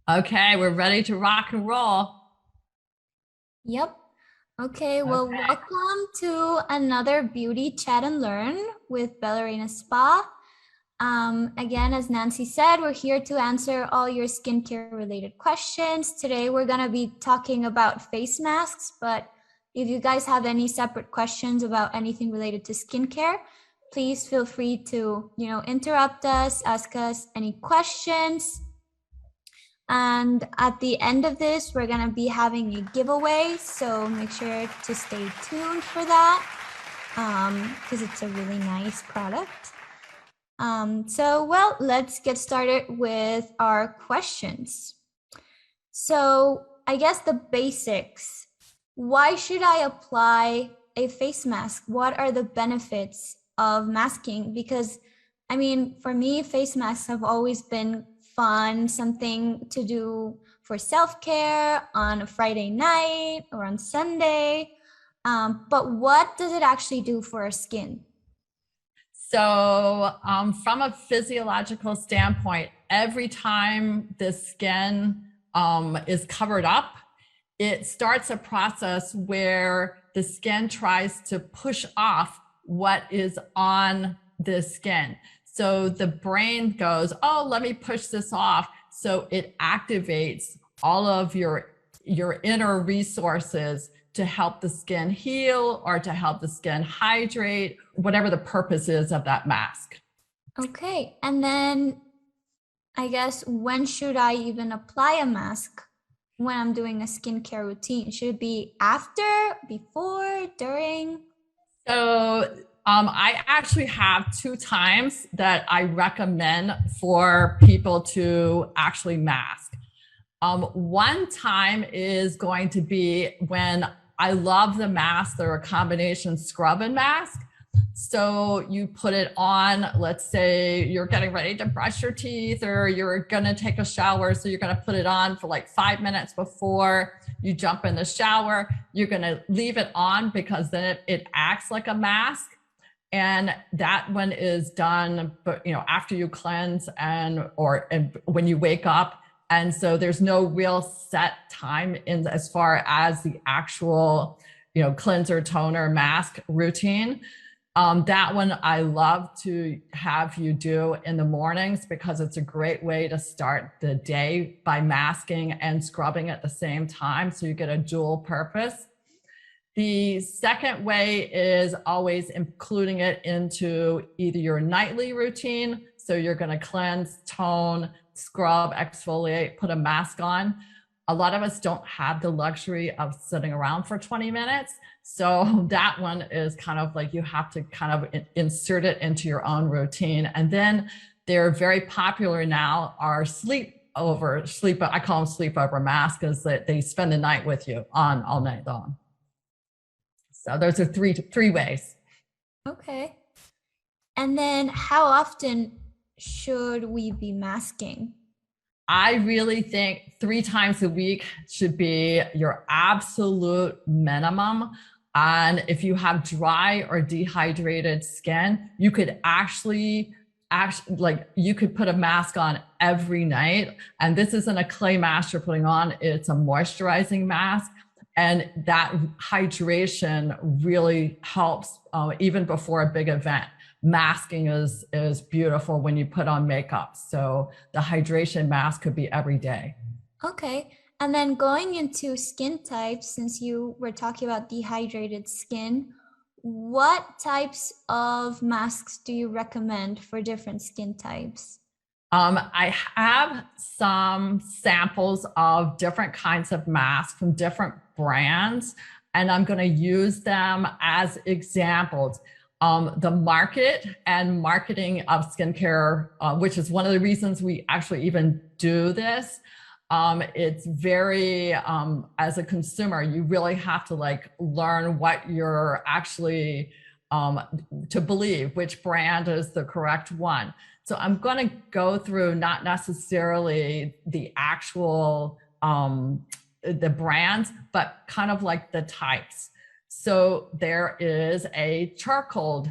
Okay, we're ready to rock and roll. Yep. Okay, well, Okay. welcome to another Beauty Chat and Learn with Bella Reina Spa. Again, as Nancy said, we're here to answer all your skincare related questions. Today, we're going to be talking about face masks, but if you guys have any separate questions about anything related to skincare, please feel free to, interrupt us, ask us any questions. And at the end of this, we're going to be having a giveaway. So make sure to stay tuned for that because it's a really nice product. Well, let's get started with our questions. So I guess the basics. Why should I apply a face mask? What are the benefits of masking? Because I mean, for me, face masks have always been fun, something to do for self-care on a Friday night or on Sunday. But what does it actually do for our skin? From a physiological standpoint, every time the skin is covered up, it starts a process where the skin tries to push off what is on the skin. So the brain goes, oh, let me push this off. So it activates all of your inner resources to help the skin heal or to help the skin hydrate, whatever the purpose is of that mask. Okay, and then I guess when should I even apply a mask when I'm doing a skincare routine? Should it be after, before, during? I actually have two times that I recommend for people to actually mask. One time is going to be when I love the mask. They're a combination scrub and mask. So you put it on, let's say you're getting ready to brush your teeth or you're going to take a shower. So you're going to put it on for like 5 minutes before you jump in the shower. You're going to leave it on because then it acts like a mask. And that one is done, but after you cleanse and when you wake up. And so there's no real set time in as far as the actual, cleanser, toner, mask routine. That one I love to have you do in the mornings because it's a great way to start the day by masking and scrubbing at the same time. So you get a dual purpose. The second way is always including it into either your nightly routine. So you're going to cleanse, tone, scrub, exfoliate, put a mask on. A lot of us don't have the luxury of sitting around for 20 minutes. So that one is kind of like you have to kind of insert it into your own routine. And then they're very popular now are I call them sleepover masks because they spend the night with you on all night long. So those are three ways. Okay. And then how often should we be masking? I really think 3 times a week should be your absolute minimum. And if you have dry or dehydrated skin, you could actually like you could put a mask on every night. And this isn't a clay mask you're putting on, it's a moisturizing mask. And that hydration really helps even before a big event. Masking is beautiful when you put on makeup. So the hydration mask could be every day. Okay. And then going into skin types, since you were talking about dehydrated skin, what types of masks do you recommend for different skin types? I have some samples of different kinds of masks from different brands, and I'm going to use them as examples. The market and marketing of skincare, which is one of the reasons we actually even do this. It's very, as a consumer, you really have to like learn what you're actually to believe which brand is the correct one. So I'm going to go through not necessarily the actual the brands, but kind of like the types. So there is a charcoal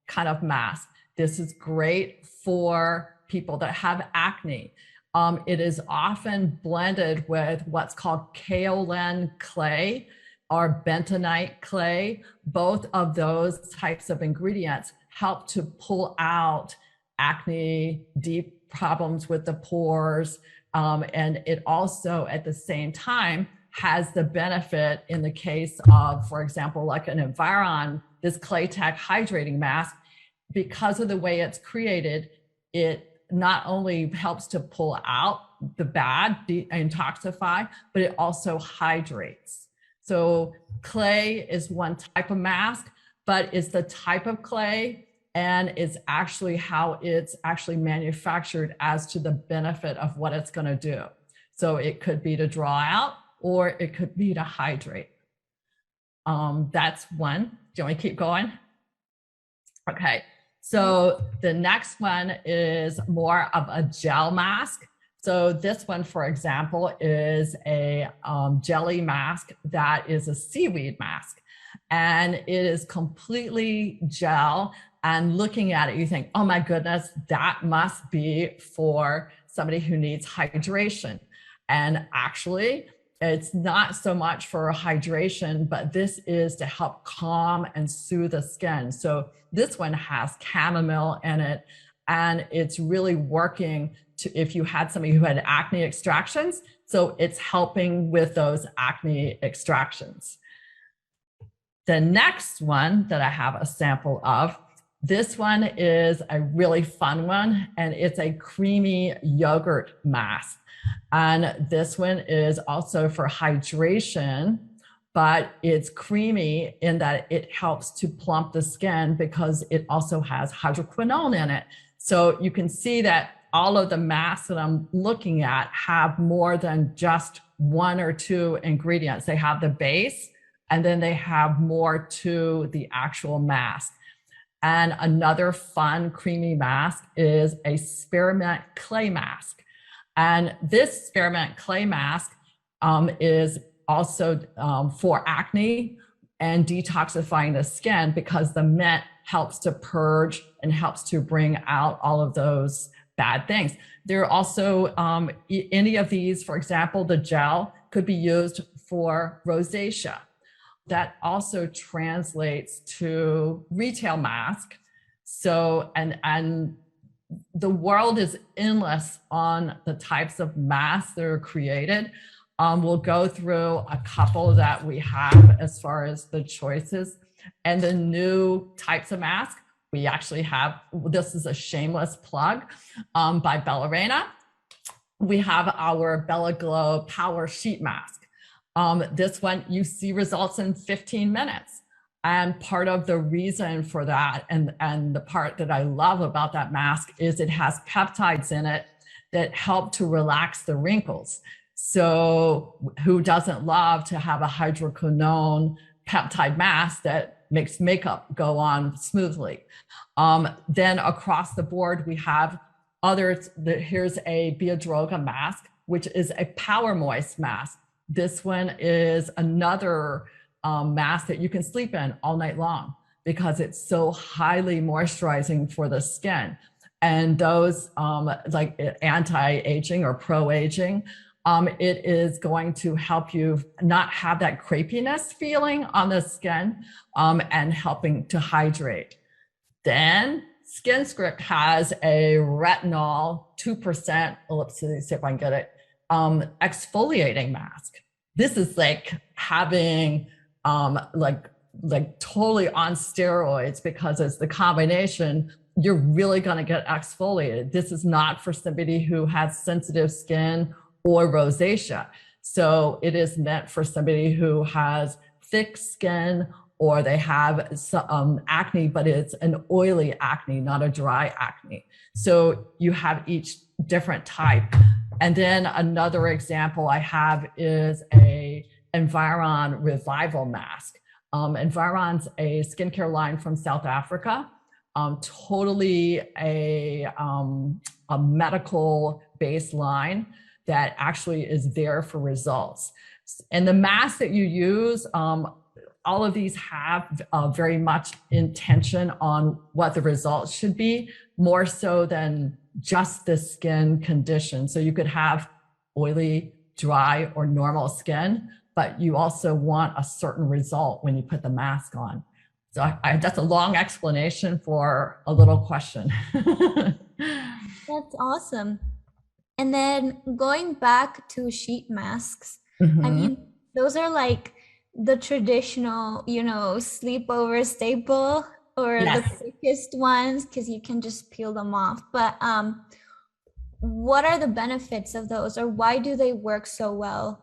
kind of mask. This is great for people that have acne. It is often blended with what's called kaolin clay or bentonite clay. Both of those types of ingredients help to pull out acne, deep problems with the pores, and it also at the same time has the benefit in the case of, for example, like an Environ, this Claytech hydrating mask, because of the way it's created, it not only helps to pull out the bad, detoxify, but it also hydrates. So clay is one type of mask, but it's the type of clay and it's actually how it's actually manufactured as to the benefit of what it's going to do. So it could be to draw out or it could be to hydrate. That's one. Do you want me to keep going? Okay. So the next one is more of a gel mask. So this one, for example, is a jelly mask that is a seaweed mask. And it is completely gel. And looking at it, you think, oh my goodness, that must be for somebody who needs hydration. And actually, it's not so much for hydration, but this is to help calm and soothe the skin. So this one has chamomile in it, and it's really working to, if you had somebody who had acne extractions, so it's helping with those acne extractions. The next one that I have a sample of, this one is a really fun one, and it's a creamy yogurt mask. And this one is also for hydration, but it's creamy in that it helps to plump the skin because it also has hydroquinone in it. So you can see that all of the masks that I'm looking at have more than just one or two ingredients. They have the base, and then they have more to the actual mask. And another fun creamy mask is a Spearmint clay mask. And this Spearmint clay mask is also for acne and detoxifying the skin because the mint helps to purge and helps to bring out all of those bad things. There are also any of these, for example, the gel could be used for rosacea. That also translates to retail mask. So, and the world is endless on the types of masks that are created. We'll go through a couple that we have as far as the choices and the new types of masks. We actually have, this is a shameless plug by Bella Reina. We have our Bella Glow Power Sheet Mask. This one, you see results in 15 minutes. And part of the reason for that, and the part that I love about that mask, is it has peptides in it that help to relax the wrinkles. So who doesn't love to have a hydroquinone peptide mask that makes makeup go on smoothly? Then across the board, we have others. Here's a Biadroga mask, which is a power moist mask. This one is another mask that you can sleep in all night long because it's so highly moisturizing for the skin. And those like anti-aging or pro-aging, it is going to help you not have that crepiness feeling on the skin and helping to hydrate. Then Skinscript has a retinol 2%, let's see if I can get it, exfoliating mask. This is like having like totally on steroids because it's the combination. You're really going to get exfoliated. This is not for somebody who has sensitive skin or rosacea. So it is meant for somebody who has thick skin or they have some, acne, but it's an oily acne, not a dry acne. So you have each different type. And then another example I have is a Environ Revival Mask. Environ's a skincare line from South Africa, totally a medical based line that actually is there for results. And the mask that you use, all of these have very much intention on what the results should be, more so than just the skin condition. So you could have oily, dry, or normal skin, but you also want a certain result when you put the mask on. So that's a long explanation for a little question. That's awesome. And then going back to sheet masks, I Mm-hmm. mean, those are like the traditional, sleepover staple or the Yes. quickest ones because you can just peel them off. But what are the benefits of those, or why do they work so well?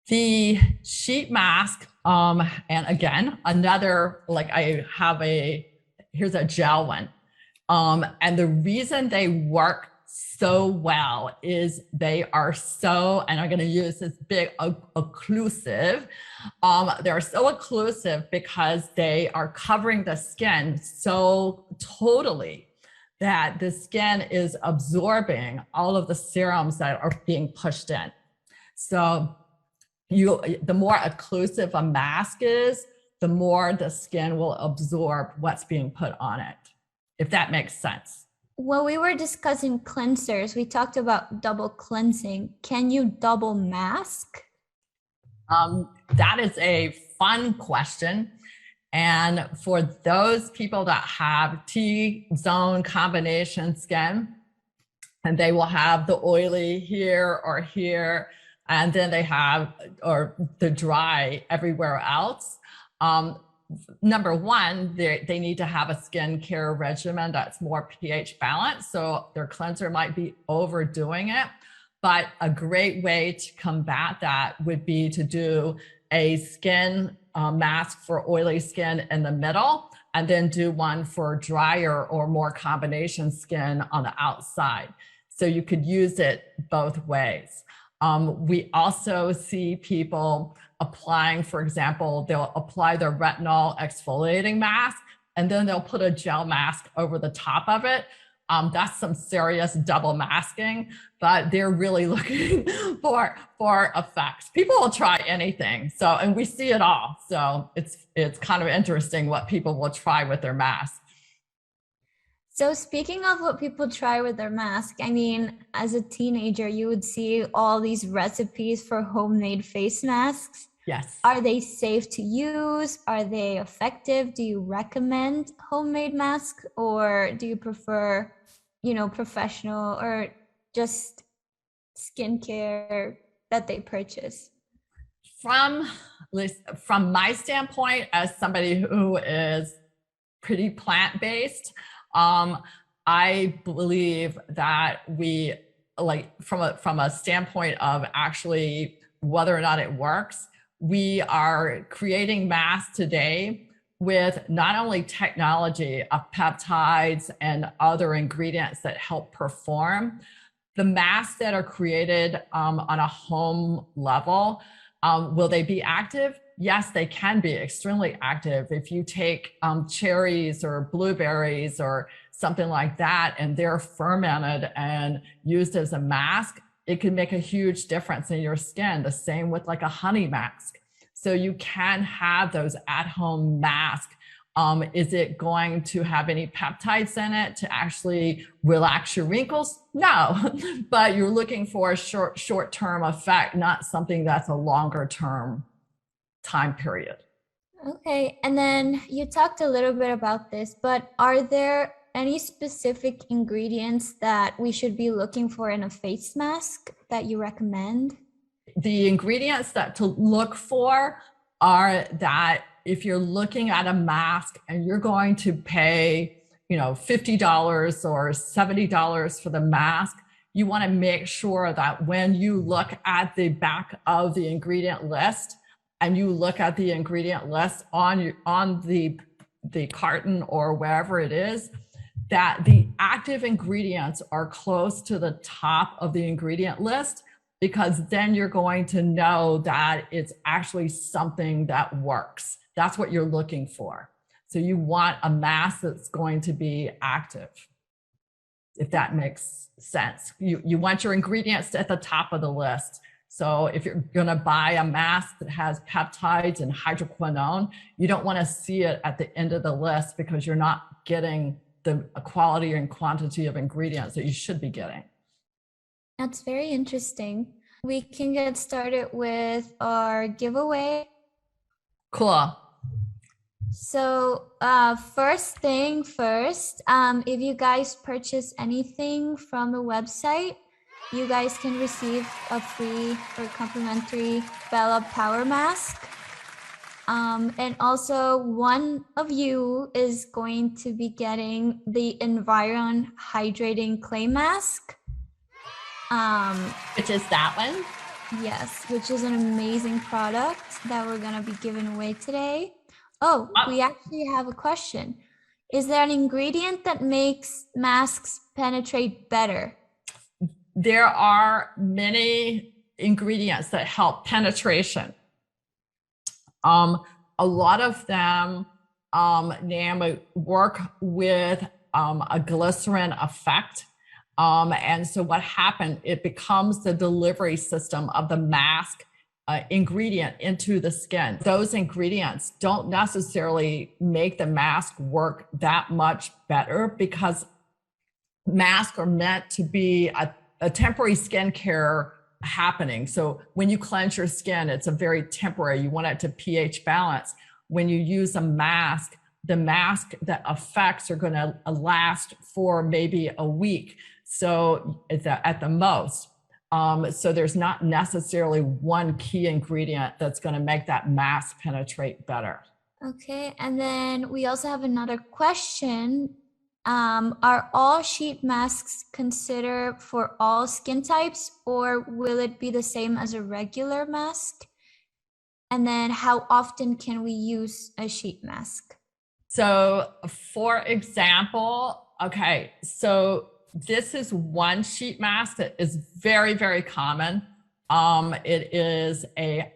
The sheet mask, and again, another, like here's a gel one. And the reason they work so well is they are so, and I'm going to use this big occlusive. They're so occlusive because they are covering the skin so totally that the skin is absorbing all of the serums that are being pushed in. So the more occlusive a mask is, the more the skin will absorb what's being put on it, if that makes sense. When we were discussing cleansers, we talked about double cleansing. Can you double mask? That is a fun question. And for those people that have T-zone combination skin, and they will have the oily here or here, and then they have, or the dry everywhere else. Number one, they need to have a skincare regimen that's more pH balanced. So their cleanser might be overdoing it. But a great way to combat that would be to do a skin mask for oily skin in the middle, and then do one for drier or more combination skin on the outside. So you could use it both ways. We also see people applying, for example, they'll apply their retinol exfoliating mask, and then they'll put a gel mask over the top of it. That's some serious double masking, but they're really looking for effects. People will try anything. So, and we see it all. So it's kind of interesting what people will try with their mask. So speaking of what people try with their mask, I mean, as a teenager, you would see all these recipes for homemade face masks. Yes. Are they safe to use? Are they effective? Do you recommend homemade masks, or do you prefer, professional or just skincare that they purchase? From my standpoint, as somebody who is pretty plant-based, I believe that we, like, from a standpoint of actually whether or not it works, we are creating masks today with not only technology of peptides and other ingredients that help perform. The masks that are created on a home level, will they be active? Yes, they can be extremely active. If you take cherries or blueberries or something like that, and they're fermented and used as a mask, it can make a huge difference in your skin. The same with like a honey mask. So you can have those at-home masks. Is it going to have any peptides in it to actually relax your wrinkles? No, but you're looking for a short-term effect, not something that's a longer-term time period. Okay, and then you talked a little bit about this, but are there any specific ingredients that we should be looking for in a face mask that you recommend? The ingredients that to look for are that if you're looking at a mask and you're going to pay, $50 or $70 for the mask, you want to make sure that when you look at the back of the ingredient list and you look at the ingredient list on the carton or wherever it is, that the active ingredients are close to the top of the ingredient list, because then you're going to know that it's actually something that works. That's what you're looking for. So you want a mask that's going to be active, if that makes sense. You want your ingredients at the top of the list. So if you're gonna buy a mask that has peptides and hydroquinone, you don't wanna see it at the end of the list because you're not getting the quality and quantity of ingredients that you should be getting. That's very interesting. We can get started with our giveaway. Cool. So first thing first, if you guys purchase anything from the website, you guys can receive a free or complimentary Bella Power Mask. And also one of you is going to be getting the Environ Hydrating Clay Mask. Which is that one? Yes, which is an amazing product that we're gonna be giving away today. Oh, we actually have a question. Is there an ingredient that makes masks penetrate better? There are many ingredients that help penetration. A lot of them work with a glycerin effect. And so what happened, it becomes the delivery system of the mask ingredient into the skin. Those ingredients don't necessarily make the mask work that much better, because masks are meant to be a temporary skincare happening. So when you cleanse your skin, it's a very temporary, you want it to pH balance. When you use a mask, the mask that effects are going to last for maybe a week. So it's at the most. So there's not necessarily one key ingredient that's going to make that mask penetrate better. Okay, and then we also have another question. Are all sheet masks considered for all skin types, or will it be the same as a regular mask? And then how often can we use a sheet mask? So for example, okay, so this is one sheet mask that is very, very common. It is a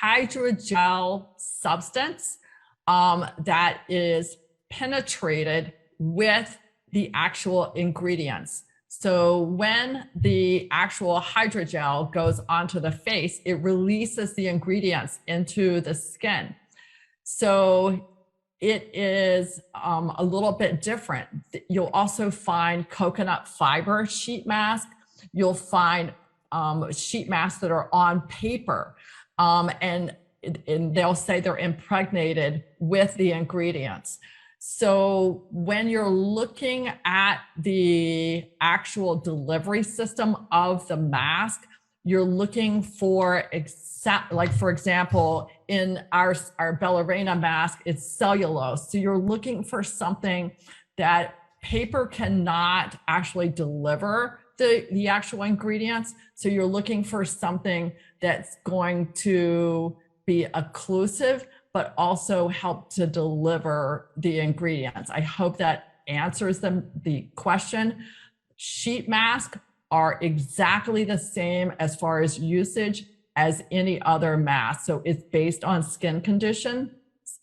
hydrogel substance that is penetrated with the actual ingredients. So when the actual hydrogel goes onto the face, it releases the ingredients into the skin. So it is a little bit different. You'll also find coconut fiber sheet mask. You'll find sheet masks that are on paper, and they'll say they're impregnated with the ingredients. So when you're looking at the actual delivery system of the mask, you're looking for, like for example, in our Bella Reina mask, it's cellulose. So you're looking for something that paper cannot actually deliver the actual ingredients. So you're looking for something that's going to be occlusive, but also help to deliver the ingredients. I hope that answers the question. Sheet masks are exactly the same as far as usage as any other mask. So it's based on skin condition.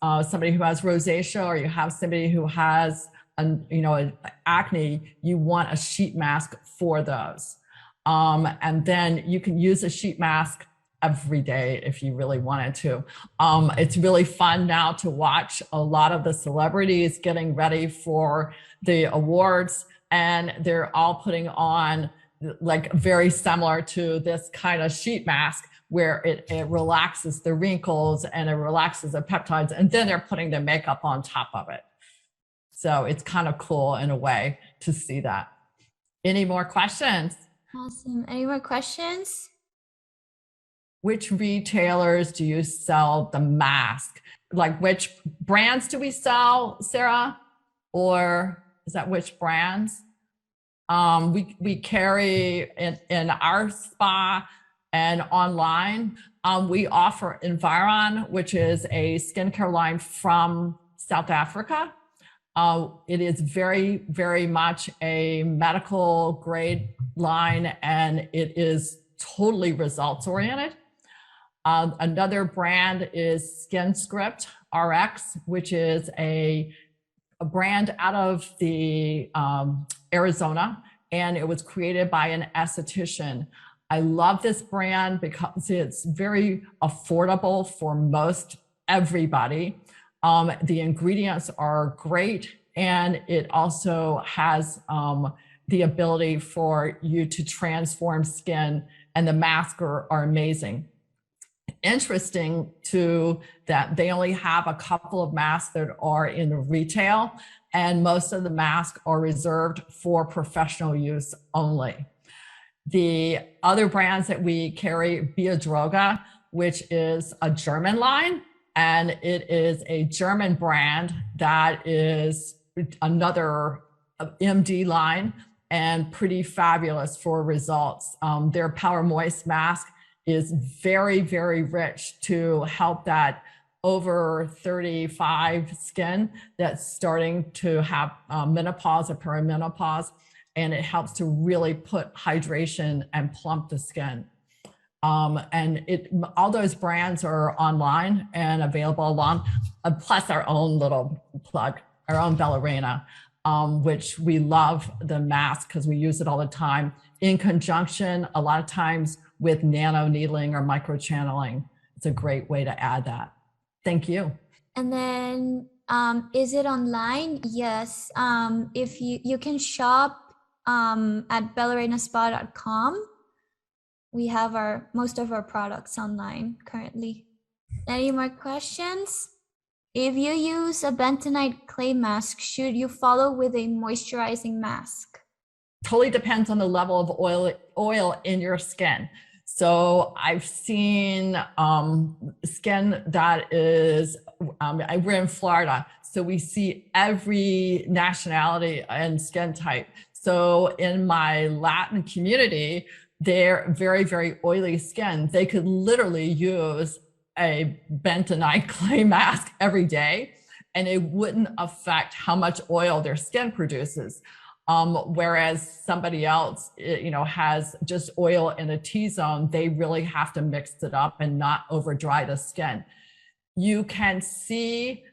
Somebody who has rosacea, or you have somebody who has acne, you want a sheet mask for those. And then you can use a sheet mask every day if you really wanted to. It's really fun now to watch a lot of the celebrities getting ready for the awards, and they're all putting on like very similar to this kind of sheet mask, where it relaxes the wrinkles and it relaxes the peptides, and then they're putting the makeup on top of it. So it's kind of cool in a way to see that. Any more questions? Awesome. Any more questions? Which retailers do you sell the mask? Like which brands do we sell, Sarah? Or is that which brands? We carry in our spa and online. We offer Environ, which is a skincare line from South Africa. It is very, very much a medical grade line, and it is totally results oriented. Another brand is Skinscript Rx, which is a brand out of the Arizona, and it was created by an esthetician. I love this brand because it's very affordable for most everybody. The ingredients are great, and it also has the ability for you to transform skin, and the masks are amazing. Interesting too that they only have a couple of masks that are in retail, and most of the masks are reserved for professional use only. The other brands that we carry, Biadroga, which is a German line, and it is a German brand that is another MD line and pretty fabulous for results. Their Power Moist mask is very, very rich to help that over 35 skin that's starting to have menopause or perimenopause, and it helps to really put hydration and plump the skin. And all those brands are online and available along, plus our own little plug, our own Bella Reina, which we love the mask because we use it all the time in conjunction, a lot of times with nano needling or micro channeling. It's a great way to add that. Thank you. And then, is it online? Yes. If you can shop at bellareinaSpa.com. We have most of our products online currently. Any more questions? If you use a bentonite clay mask, should you follow with a moisturizing mask? Totally depends on the level of oil in your skin. So I've seen skin that is, we're in Florida, so we see every nationality and skin type. So in my Latin community, they're very, very oily skin. They could literally use a bentonite clay mask every day, and it wouldn't affect how much oil their skin produces. Whereas somebody else, has just oil in a T-zone, they really have to mix it up and not over dry the skin. You can see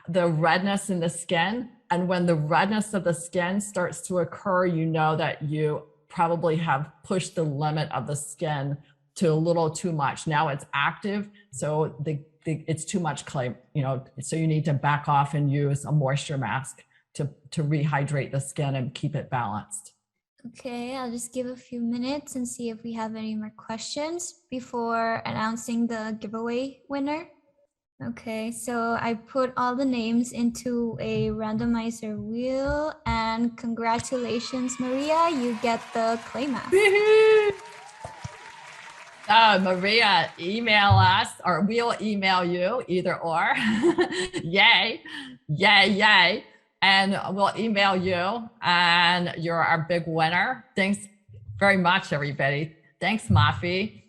the redness in the skin, and when the redness of the skin starts to occur, you know that you probably have pushed the limit of the skin to a little too much. Now it's active, so it's too much clay, so you need to back off and use a moisture mask to rehydrate the skin and keep it balanced. Okay, I'll just give a few minutes and see if we have any more questions before announcing the giveaway winner. Okay, so I put all the names into a randomizer wheel, and congratulations, Maria, you get the clay mask. Maria, email us, or we'll email you, either or. Yay, yay, yay. And we'll email you, and you're our big winner. Thanks very much, everybody. Thanks, Mafe.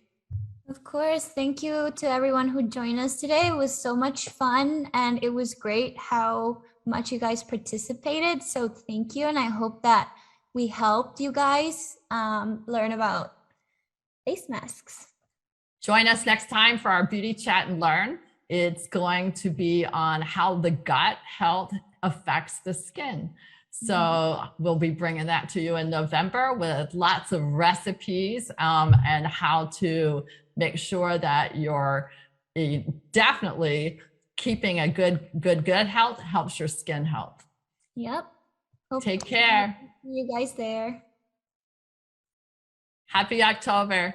Of course. Thank you to everyone who joined us today. It was so much fun, and it was great how much you guys participated. So thank you. And I hope that we helped you guys learn about face masks. Join us next time for our Beauty Chat and Learn. It's going to be on how the gut health affects the skin. So we'll be bringing that to you in November with lots of recipes and how to make sure that you're definitely keeping a good health helps your skin health. Yep. Take care. See you guys there. Happy October.